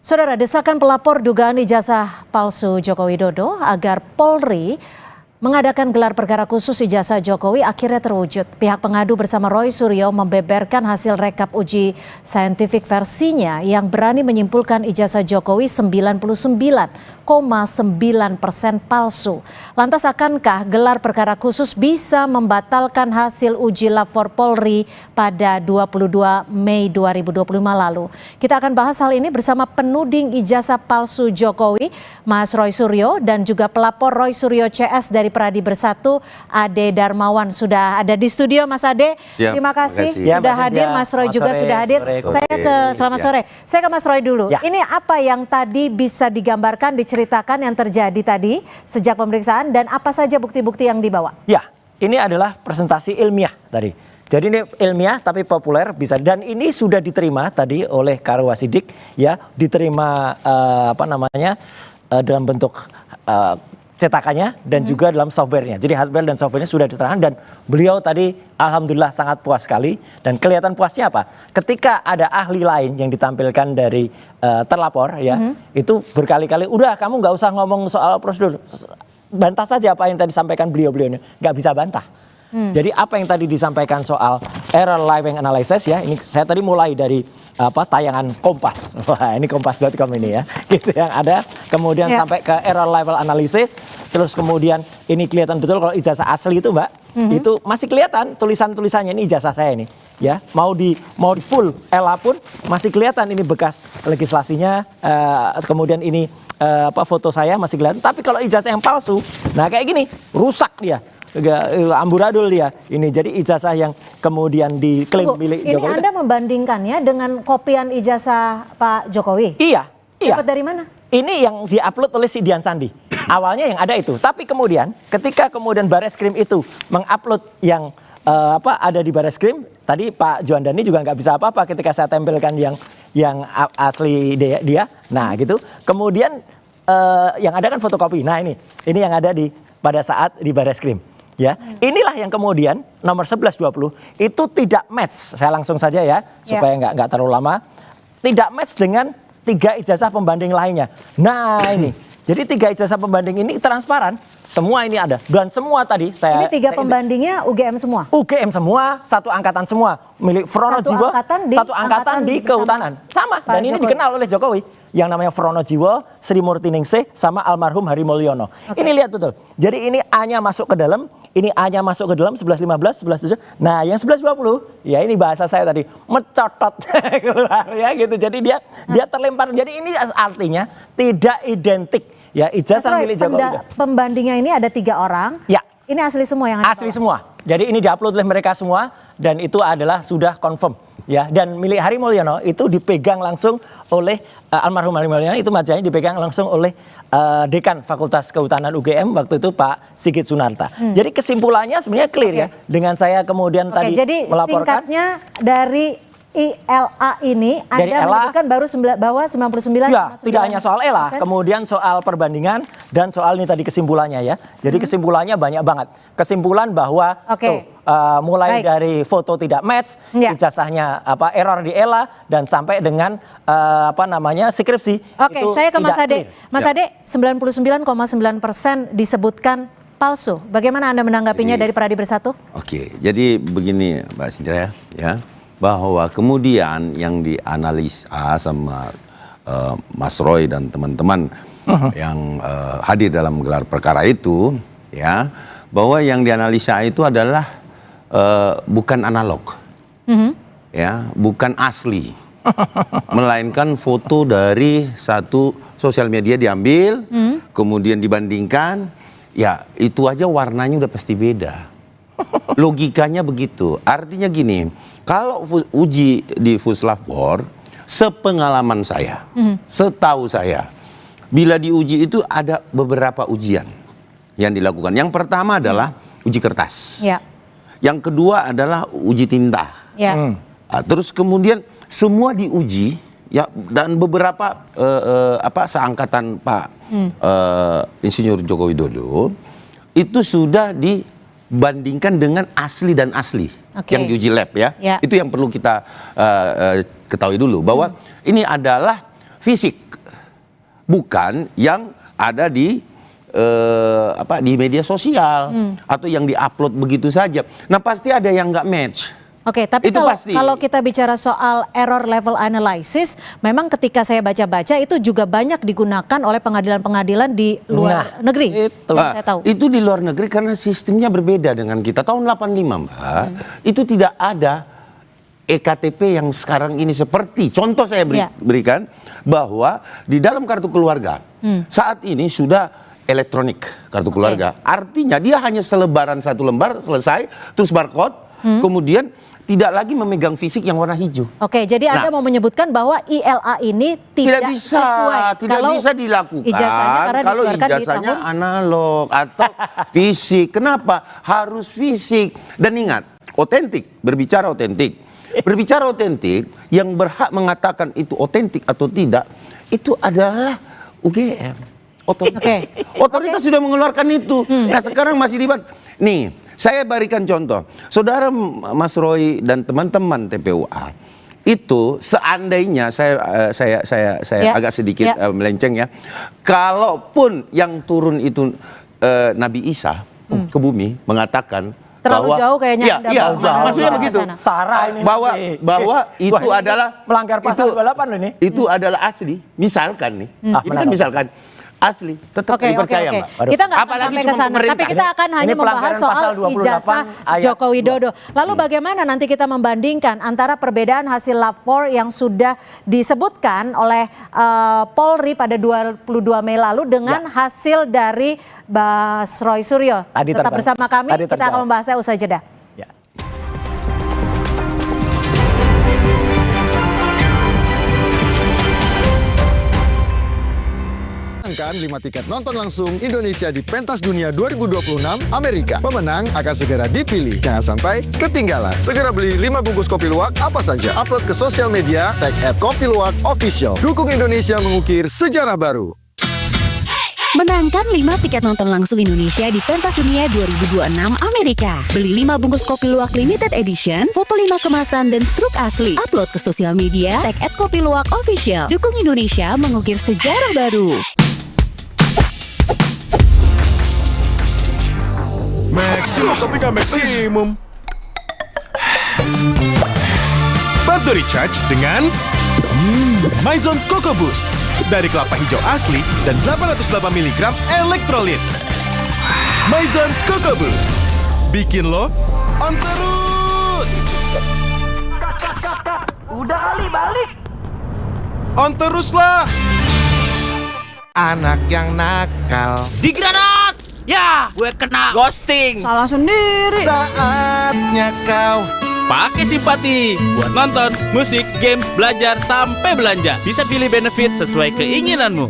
Saudara, desakan pelapor dugaan ijazah palsu Joko Widodo agar Polri mengadakan gelar perkara khusus ijazah Jokowi akhirnya terwujud. Pihak pengadu bersama Roy Suryo membeberkan hasil rekap uji saintifik versinya yang berani menyimpulkan ijazah Jokowi 99,9% palsu. Lantas akankah gelar perkara khusus bisa membatalkan hasil uji lapor Polri pada 22 Mei 2025 lalu? Kita akan bahas hal ini bersama penuding ijazah palsu Jokowi, Mas Roy Suryo, dan juga pelapor Roy Suryo CS dari Pradi Bersatu, Ade Darmawan. Sudah ada di studio, Mas Ade. Siap, terima kasih ya, sudah hadir. Mas Roy juga sore, sudah hadir. Selamat sore. Saya ke Mas Roy dulu. Ya. Ini apa yang tadi bisa digambarkan, diceritakan yang terjadi tadi sejak pemeriksaan dan apa saja bukti-bukti yang dibawa? Ya, ini adalah presentasi ilmiah tadi. Jadi ini ilmiah tapi populer bisa, dan ini sudah diterima tadi oleh Karwa Sidik, ya, diterima dalam bentuk cetakannya dan juga dalam softwarenya. Jadi hardware dan softwarenya sudah diserahkan dan beliau tadi alhamdulillah sangat puas sekali. Dan kelihatan puasnya apa? Ketika ada ahli lain yang ditampilkan dari terlapor, ya, itu berkali-kali, udah kamu nggak usah ngomong soal prosedur, bantah saja apa yang tadi disampaikan beliau-beliau ini. Nggak bisa bantah. Jadi apa yang tadi disampaikan soal error living analysis, ya, ini saya tadi mulai dari tayangan Kompas. Wah, ini kompas.com ini, ya. Gitu yang ada, kemudian sampai ke error level analysis, terus kemudian ini kelihatan betul kalau ijazah asli itu, Mbak, itu masih kelihatan tulisan-tulisannya, ini ijazah saya ini, ya. Mau di full ELA pun masih kelihatan ini bekas legislasinya, kemudian ini foto saya masih kelihatan. Tapi kalau ijazah yang palsu, nah kayak gini, rusak dia. Amburadul dia ini. Jadi ijazah yang kemudian diklaim milik Jokowi. Ini Anda membandingkannya dengan kopian ijazah Pak Jokowi? Iya. Dapat dari mana? Ini yang diupload oleh si Dian Sandi. Awalnya yang ada itu, tapi kemudian ketika kemudian Bareskrim itu mengupload yang ada di Bareskrim, tadi Pak Juandani juga nggak bisa apa-apa ketika saya tempelkan yang asli dia. Nah gitu. Kemudian yang ada kan fotokopi. Nah ini yang ada pada saat di Bareskrim. Ya, inilah yang kemudian nomor 1120 itu tidak match. Saya langsung saja ya, supaya nggak terlalu lama. Tidak match dengan 3 ijazah pembanding lainnya. Nah ini, jadi 3 ijazah pembanding ini transparan. Semua ini ada, dan semua tadi ini 3 pembandingnya UGM semua? UGM semua, satu angkatan semua, milik Frono Jiwo, satu angkatan di Kehutanan. Sama, dan ini dikenal oleh Jokowi. Yang namanya Frono Jiwo, Sri Murti Ningsih, sama almarhum Hari Mulyono. Ini lihat betul, jadi ini A-nya masuk ke dalam, ini A-nya masuk ke dalam, 1115, 1117. Nah yang 1120, ya ini bahasa saya tadi, mencotot keluar, ya gitu. Jadi dia terlempar, jadi ini artinya tidak identik. Ya, ijazah milik Jokowi. Pembandingnya ini ada 3 orang. Ya. Ini asli semua yang ada. Asli semua. Jadi ini diupload oleh mereka semua dan itu adalah sudah confirm. Ya, dan milik Hari Mulyono itu dipegang langsung oleh almarhum Hari Mulyono, itu majanya dipegang langsung oleh Dekan Fakultas Kehutanan UGM waktu itu Pak Sigit Sunarta. Jadi kesimpulannya sebenarnya clear, ya. Dengan saya kemudian tadi jadi melaporkan. Singkatnya dari ILA ini Anda menyebutkan baru bahwa 99,9%. Ya, tidak hanya soal ELA, kemudian soal perbandingan dan soal ini tadi kesimpulannya, ya. Jadi kesimpulannya banyak banget. Kesimpulan bahwa mulai dari foto tidak match, ijazahnya error di ELA dan sampai dengan skripsi. Oke, saya ke Mas Ade. Mas Ade, 99,9% disebutkan palsu. Bagaimana Anda menanggapinya dari Pradi Bersatu? Oke, jadi begini Mbak Cindra, ya, bahwa kemudian yang dianalisa sama Mas Roy dan teman-teman yang hadir dalam gelar perkara itu, ya, bahwa yang dianalisa itu adalah bukan analog, ya, bukan asli, melainkan foto dari satu sosial media diambil, kemudian dibandingkan, ya itu aja warnanya udah pasti beda. Logikanya begitu. Artinya gini, kalau uji di Puslapor, sepengalaman saya, setahu saya, bila diuji itu ada beberapa ujian yang dilakukan. Yang pertama adalah uji kertas. Ya. Yang kedua adalah uji tinta. Ya. Terus kemudian semua diuji, ya, dan beberapa seangkatan Pak Insinyur Joko Widodo itu sudah dibandingkan dengan asli dan asli yang diuji lab, ya. Itu yang perlu kita ketahui dulu bahwa ini adalah fisik, bukan yang ada di di media sosial atau yang diupload begitu saja. Nah pasti ada yang nggak match. Oke, tapi Itu pasti. kalau kita bicara soal error level analysis, memang ketika saya baca-baca itu juga banyak digunakan oleh pengadilan-pengadilan di luar negeri. itu. Yang saya tahu. Itu di luar negeri karena sistemnya berbeda dengan kita. Tahun 85 Mbak, itu tidak ada EKTP yang sekarang ini seperti. Contoh saya berikan bahwa di dalam kartu keluarga saat ini sudah elektronik kartu keluarga. Artinya dia hanya selebaran satu lembar selesai, terus barcode, kemudian tidak lagi memegang fisik yang warna hijau. Oke, jadi Anda mau menyebutkan bahwa ILA ini tidak bisa, sesuai. tidak bisa dilakukan Ijazahnya karena kalau dikeluarkan di ijazahnya tahun analog atau fisik. Kenapa? Harus fisik. Dan ingat, otentik, berbicara otentik. Berbicara otentik, yang berhak mengatakan itu otentik atau tidak, itu adalah UGM. Otoritas sudah mengeluarkan itu. Nah sekarang masih dibuat. Nih, saya berikan contoh. Saudara Mas Roy dan teman-teman TPUA itu seandainya saya agak sedikit melenceng ya. Kalaupun yang turun itu Nabi Isa ke bumi mengatakan terlalu jauh kayaknya. Maksudnya begitu. Sarah ini bahwa itu adalah melanggar pasal 28 loh ini. Itu adalah asli. Misalkan nih. Ini kan misalkan asli, tetap dipercaya Mbak. Kita nggak akan sampai ke sana, tapi kita akan hanya membahas soal ijazah Joko Widodo. Lalu bagaimana nanti kita membandingkan antara perbedaan hasil lapor yang sudah disebutkan oleh Polri pada 22 Mei lalu dengan hasil dari Mas Roy Suryo. Tetap bersama kami, kita akan membahasnya usai jeda. Kan 5 tiket nonton langsung Indonesia di Pentas Dunia 2026 Amerika. Pemenang akan segera dipilih. Jangan sampai ketinggalan. Segera beli 5 bungkus kopi luwak apa saja. Upload ke sosial media, tag @kopiluwakofficial. Dukung Indonesia mengukir sejarah baru. Menangkan 5 tiket nonton langsung Indonesia di Pentas Dunia 2026 Amerika. Beli 5 bungkus kopi luwak limited edition, foto 5 kemasan dan struk asli. Upload ke sosial media, tag @kopiluwakofficial. Dukung Indonesia mengukir sejarah baru. Maksimum tapi nggak maksimum. Bantu recharge dengan Maison Coco Boost dari kelapa hijau asli dan 808 mg elektrolit. Maison Coco Boost bikin lo on terus. Udah kali balik. On terus lah. Anak yang nakal Di granat. Ya, gue kena ghosting. Salah sendiri. saatnya kau Pakai simpati buat nonton, musik, games, belajar, sampai belanja. Bisa pilih benefit sesuai keinginanmu.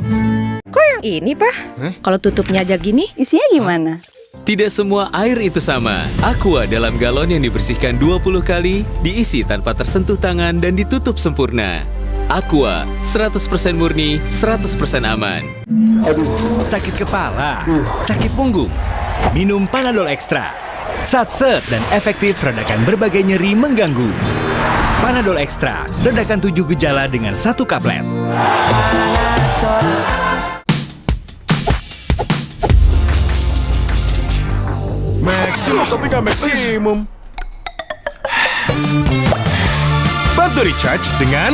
Kok yang ini, Pak? Kalau tutupnya aja gini, isinya gimana? Tidak semua air itu sama. Aqua dalam galon yang dibersihkan 20 kali, diisi tanpa tersentuh tangan dan ditutup sempurna. Aqua, 100% murni, 100% aman. Sakit kepala, sakit punggung, minum Panadol Extra. Satset dan efektif redakan berbagai nyeri mengganggu. Panadol Extra, redakan 7 gejala dengan 1 kaplet. Maksimum tapi nggak maksimum. Bantu recharge dengan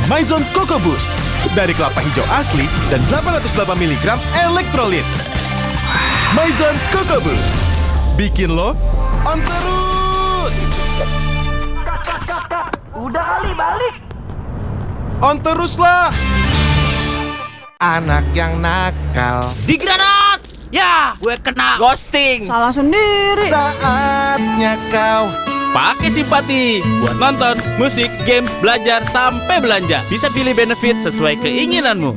Maison Coco Boost dari kelapa hijau asli dan 808 mg elektrolit. Maison Coco Boost bikin lo on terus. Udah kali balik. On terus lah. anak yang nakal Di granat. Ya, gue kena ghosting. Salah sendiri. saatnya kau Pakai simpati buat nonton, musik, games, belajar, sampai belanja. Bisa pilih benefit sesuai keinginanmu.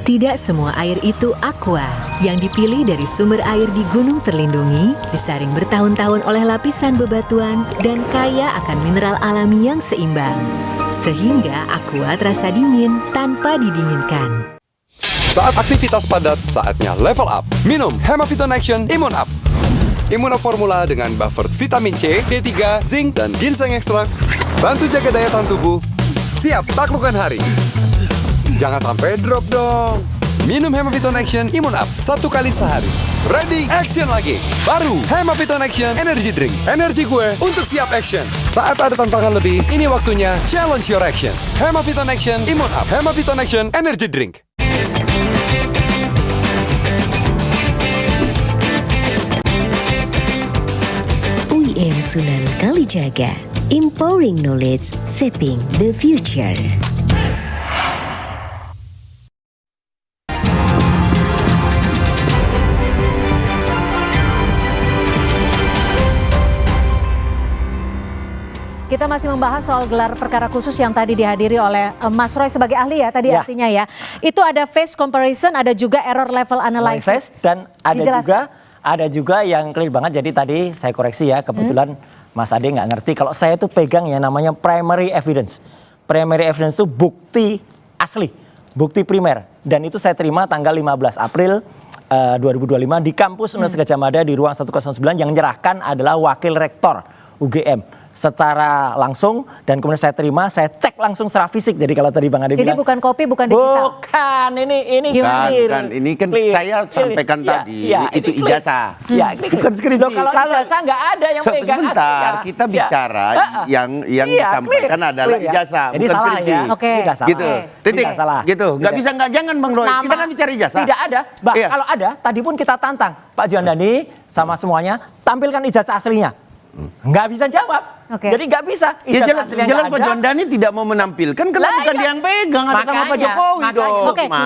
Tidak semua air itu aqua. Yang dipilih dari sumber air di gunung terlindungi, disaring bertahun-tahun oleh lapisan bebatuan, dan kaya akan mineral alami yang seimbang. Sehingga aqua terasa dingin tanpa didinginkan. Saat aktivitas padat, saatnya level up. Minum Hemaviton Action Immune Up. Immune Up formula dengan buffer vitamin C, D3, zinc, dan ginseng ekstrak. Bantu jaga daya tahan tubuh. Siap taklukkan hari. Jangan sampai drop dong. Minum Hemaviton Action Immune Up 1 kali sehari. Ready, action lagi. Baru Hemaviton Action Energy Drink. Energi gue untuk siap action. Saat ada tantangan lebih, ini waktunya challenge your action. Hemaviton Action Immune Up. Hemaviton Action Energy Drink. UIN Sunan Kalijaga, empowering knowledge, shaping the future. Kita masih membahas soal gelar perkara khusus yang tadi dihadiri oleh Mas Roy sebagai ahli ya tadi artinya ya. Itu ada phase comparison, ada juga error level analysis dan ada juga yang clear banget. Jadi tadi saya koreksi ya, kebetulan Mas Ade nggak ngerti kalau saya itu pegang ya namanya primary evidence. Primary evidence itu bukti asli, bukti primer. Dan itu saya terima tanggal 15 April 2025 di kampus Universitas Gadjah Mada di ruang 109, yang menyerahkan adalah wakil rektor UGM secara langsung, dan kemudian saya terima, saya cek langsung secara fisik. Jadi kalau tadi Bang Ade jadi bilang bukan kopi, bukan digital. Bukan, ini clear. Ini kan saya sampaikan tadi itu ijazah. Bukan skripsi. Kalau ijazah nggak ada yang pegang sebentar, asli. kita bicara yang disampaikan adalah ijazah, jadi bukan salah skripsi. ya. Gitu. Titik. Gitu. Nggak bisa jangan Bang Roy. Kita kan bicara ijazah. Tidak ada. Kalau ada, tadi pun kita tantang Pak Juandani sama semuanya, tampilkan ijazah aslinya. Nggak bisa jawab. Jadi nggak bisa. Ya jelas Pak Juandani tidak mau menampilkan karena bukan dia yang pegang, ada sama Pak Jokowi dong.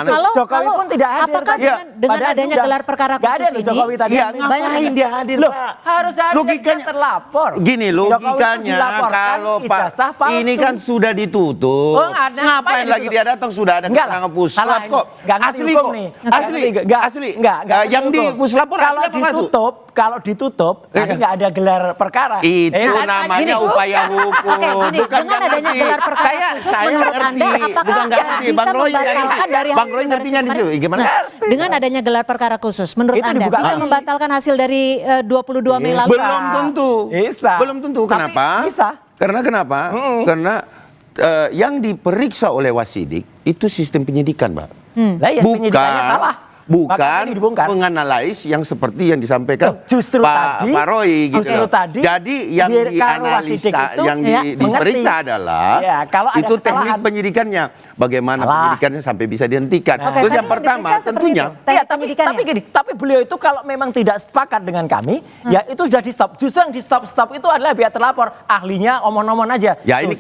Kalau Jokowi pun tidak hadir. Apakah dengan adanya gelar perkara khusus ini? Jokowi tadi. Ya ngapain dia hadir, Pak? Harus ada logikanya terlapor. Gini logikanya, kalau Pak ini kan sudah ditutup. Ngapain lagi dia datang, sudah ada keterangan puslap kok. Asli kok. Asli. Yang di puslap kalau ditutup, nanti nggak ada gelar perkara. Itu namanya upaya hukum. Bukan dengan adanya gelar perkara khusus menurut Anda apakah bisa membatalkan dari Bang Roy ngertinya di situ gimana? Dengan adanya gelar perkara khusus menurut Anda bisa membatalkan hasil dari 22 Mei lalu? Belum tentu. Belum tentu. Kenapa? Karena kenapa? Karena yang diperiksa oleh Wasidik itu sistem penyidikan, Mbak. Bukan menganalisis yang seperti yang disampaikan Pak Roy gitu. Jadi yang dianalisa, yang diperiksa adalah itu teknik penyidikannya, bagaimana penyidikannya sampai bisa dihentikan. Terus yang pertama tentunya. Tapi beliau itu kalau memang tidak sepakat dengan kami, ya itu sudah di stop. Justru yang di stop itu adalah biar terlapor, ahlinya omong-omong aja. Ya ini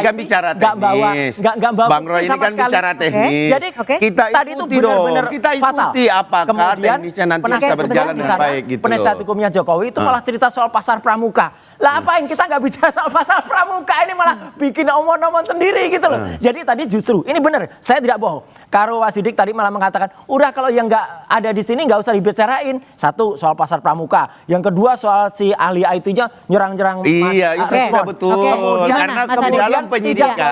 kan bicara teknis. Bang Roy ini kan bicara teknis. Jadi kita ikuti dong. Kita ikuti apakah teknisnya nanti bisa berjalan dengan baik gitu. Penasihat hukumnya Jokowi itu malah cerita soal pasar pramuka. Lah apain kita nggak bicara soal pasar pramuka, ini malah bikin omong-omong sendiri gitu loh. Jadi tadi justru ini benar, saya tidak bohong. Karo Wasidik tadi malah mengatakan, udah kalau yang nggak ada di sini nggak usah dibicarain. Satu soal pasar pramuka, yang kedua soal si ahli IT-nya nyerang-nyerang. Iya itu sudah betul. Karena di dalam penyidikan,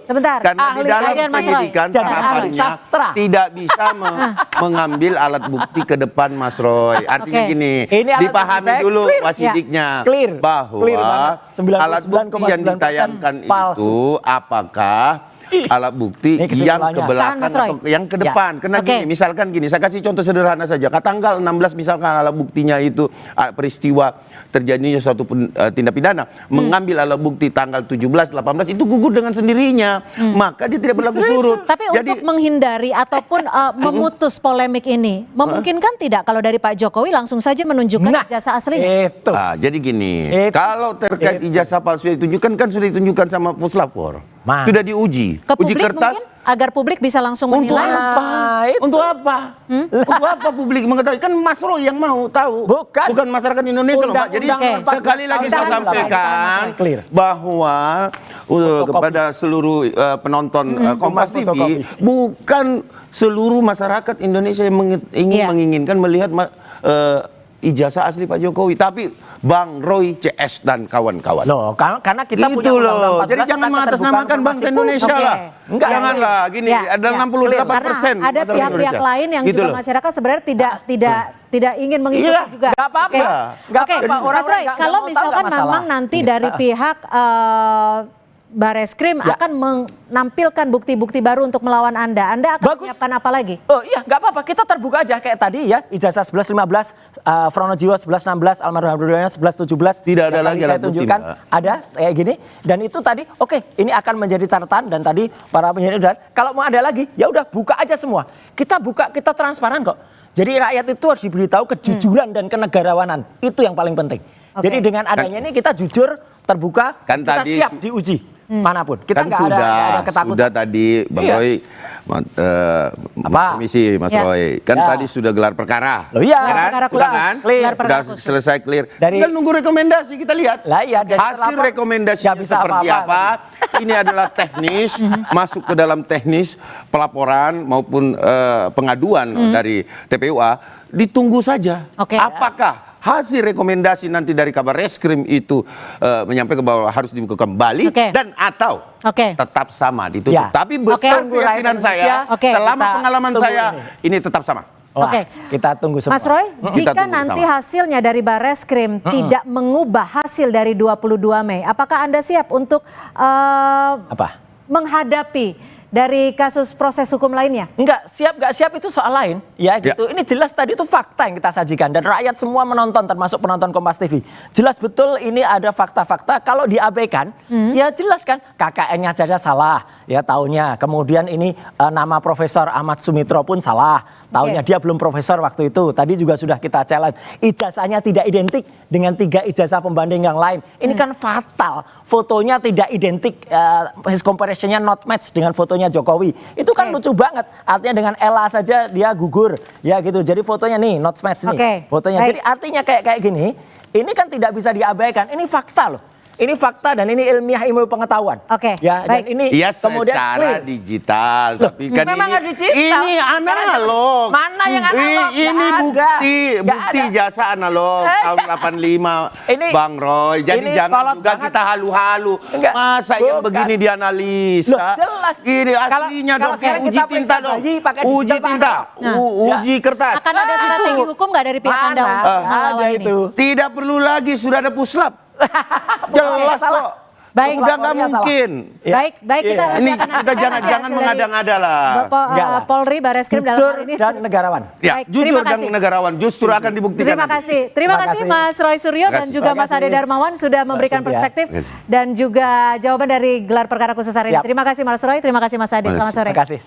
sebentar. Karena di dalam penyidikan tahapannya tidak bisa mengambil alat bukti ke depan Mas Roy. Artinya gini, dipahami dulu Wasidiknya bahwa alat bukti yang ditayangkan itu apakah alat bukti yang ke belakang atau yang ke depan. Karena gini, misalkan gini, saya kasih contoh sederhana saja. Tanggal 16 misalkan alat buktinya itu peristiwa terjadinya suatu tindak pidana, mengambil alat bukti tanggal 17, 18 itu gugur dengan sendirinya. Maka dia tidak berlaku surut. Tapi untuk menghindari ataupun memutus polemik ini, memungkinkan tidak kalau dari Pak Jokowi langsung saja menunjukkan ijazah aslinya? Jadi gini, kalau terkait ijazah palsu yang ditunjukkan kan sudah ditunjukkan sama puslapor. Sudah diuji. Ke uji publik kertas. mungkin agar publik bisa langsung menilai. Untuk apa? Untuk apa publik mengetahui? Kan Mas Roy yang mau tahu. Bukan masyarakat Indonesia loh, Pak. Jadi sekali lagi saya sampaikan bahwa kepada seluruh penonton Kompas TV, bukan seluruh masyarakat Indonesia yang menginginkan melihat ijazah asli Pak Jokowi, tapi Bang Roy CS dan kawan-kawan. Loh, karena kita gitu punya undang-undang 14. Jadi jangan mengatasnamakan bangsa Indonesia lah. Janganlah gini, ada 68%. Ada pihak-pihak lain yang juga masyarakat sebenarnya tidak ingin mengikuti juga. Gak apa-apa. Oke, Mas Roy, kalau misalkan memang nanti dari pihak Bareskrim akan menampilkan bukti-bukti baru untuk melawan Anda. Anda akan menyiapkan apa lagi? Oh iya, nggak apa-apa. Kita terbuka aja kayak tadi ya. Ijazah 1115, Frono Jiwa 1116, Almarhum Abdullah 1117. Tidak ada lagi saya tunjukkan. Ada kayak gini. Dan itu tadi, oke, ini akan menjadi catatan. Dan tadi para penyidik udah, kalau mau ada lagi, ya udah buka aja semua. Kita buka, kita transparan kok. Jadi rakyat itu harus diberitahu kejujuran dan kenegarawanan. Itu yang paling penting. Jadi dengan adanya ini kita jujur, terbuka, kita siap diuji. Manapun kita nggak ada ketakutan. Sudah tadi Bang Roy komisi Mas Roy kan tadi sudah gelar perkara. Loh iya, kan? Sudah selesai clear. Tinggal nunggu rekomendasi kita lihat. Lah iya, hasil rekomendasinya seperti apa. Ini adalah teknis, masuk ke dalam teknis pelaporan maupun pengaduan dari TPUA. Ditunggu saja. Apakah hasil rekomendasi nanti dari Kabar Reskrim itu menyampaikan bahwa harus dibuka kembali dan atau tetap sama ditutup. Tapi besar keyakinan saya, selama pengalaman saya ini tetap sama. Kita tunggu semua. Mas Roy, jika nanti hasilnya dari Bareskrim tidak mengubah hasil dari 22 Mei, apakah Anda siap untuk menghadapi dari kasus proses hukum lainnya? Enggak, nggak siap itu soal lain. Ya gitu, ini jelas tadi itu fakta yang kita sajikan. Dan rakyat semua menonton, termasuk penonton Kompas TV. Jelas betul ini ada fakta-fakta. Kalau diabaikan, ya jelas kan KKN-nya saja salah. Ya tahunnya. Kemudian ini nama Profesor Ahmad Sumitro pun salah. Tahunnya dia belum profesor waktu itu. Tadi juga sudah kita challenge. Ijazahnya tidak identik dengan 3 ijazah pembanding yang lain. Ini kan fatal. Fotonya tidak identik, his comparison-nya not match dengan fotonya Jokowi. Itu kan lucu banget. Artinya dengan Ella saja dia gugur. Ya gitu. Jadi fotonya nih not match nih. Fotonya. Jadi artinya kayak gini, ini kan tidak bisa diabaikan. Ini fakta loh. Ini fakta dan ini ilmiah ilmu pengetahuan. Ya, dan ini kemudian secara digital. Tapi kan ini analog. Mana yang analog? Ini bukti jasa analog tahun 85 Bang Roy. Jadi jangan juga kita halu-halu. Masa yang begini dianalisa? Jelas. Ini aslinya dong. Uji tinta dong. Uji tinta. Uji kertas. Akan ada strategi hukum nggak dari pihak Anda untuk melawan ini? Tidak perlu lagi, sudah ada puslap. Jelas kok. Baik, sudah nggak mungkin. Baik kita ini kita jangan mengada-ngada lah. Polri, Bareskrim dalam hal ini dan negarawan. Ya, jujur dan negarawan justru akan dibuktikan. Terima kasih Mas Roy Suryo dan juga Mas Ade Darmawan sudah memberikan perspektif dan juga jawaban dari gelar perkara khusus hari ini. Terima kasih Mas Roy, terima kasih Mas Ade. Selamat sore. Terima kasih.